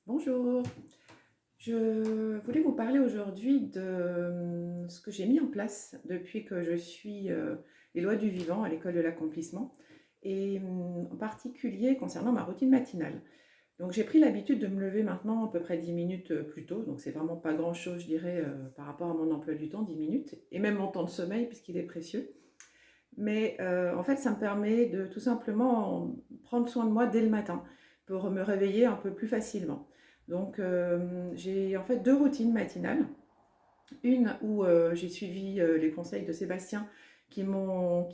Bonjour, je voulais vous parler aujourd'hui de ce que j'ai mis en place depuis que je suis les lois du vivant à l'école de l'accomplissement et en particulier concernant ma routine matinale. Donc j'ai pris l'habitude de me lever maintenant à peu près 10 minutes plus tôt, donc c'est vraiment pas grand-chose, je dirais, par rapport à mon emploi du temps, 10 minutes, et même mon temps de sommeil puisqu'il est précieux. Mais en fait, ça me permet de tout simplement prendre soin de moi dès le matin pour me réveiller un peu plus facilement. Donc j'ai en fait deux routines matinales. Une où j'ai suivi les conseils de Sébastien qui font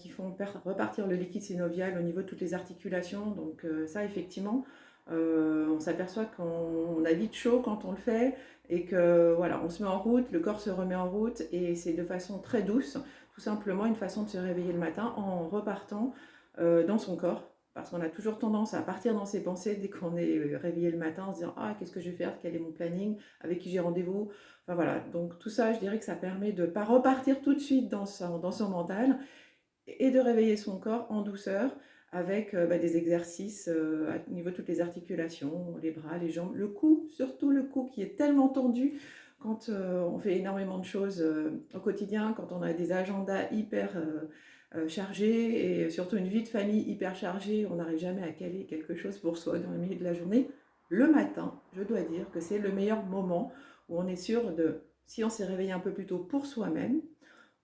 repartir le liquide synovial au niveau de toutes les articulations. Donc ça, effectivement, on s'aperçoit qu'on a vite chaud quand on le fait et que voilà, on se met en route, le corps se remet en route et c'est de façon très douce, tout simplement une façon de se réveiller le matin en repartant dans son corps. Parce qu'on a toujours tendance à partir dans ses pensées dès qu'on est réveillé le matin en se disant ah, qu'est-ce que je vais faire, quel est mon planning, avec qui j'ai rendez-vous. Enfin, voilà, donc tout ça, je dirais que ça permet de ne pas repartir tout de suite dans son mental et de réveiller son corps en douceur avec des exercices au niveau de toutes les articulations, les bras, les jambes, le cou, surtout le cou qui est tellement tendu quand on fait énormément de choses au quotidien, quand on a des agendas hyper chargés et surtout une vie de famille hyper chargée, on n'arrive jamais à caler quelque chose pour soi dans le milieu de la journée. Le matin, je dois dire que c'est le meilleur moment où on est sûr de, si on s'est réveillé un peu plus tôt pour soi-même,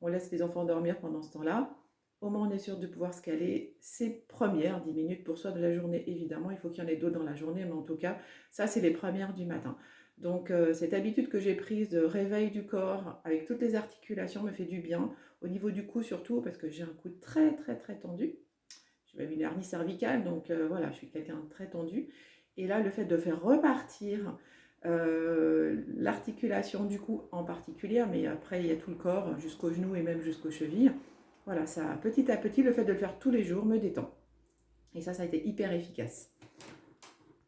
on laisse les enfants dormir pendant ce temps-là. Au moins, on est sûr de pouvoir se caler ses premières 10 minutes pour soi de la journée. Évidemment, il faut qu'il y en ait d'autres dans la journée, mais en tout cas, ça, c'est les premières du matin. Donc, cette habitude que j'ai prise de réveil du corps avec toutes les articulations me fait du bien. Au niveau du cou, surtout, parce que j'ai un cou très, très, très tendu. J'ai même une hernie cervicale, donc voilà, je suis quelqu'un de très tendu. Et là, le fait de faire repartir l'articulation du cou en particulier, mais après il y a tout le corps jusqu'aux genoux et même jusqu'aux chevilles. Voilà, ça petit à petit, le fait de le faire tous les jours me détend. Et ça a été hyper efficace.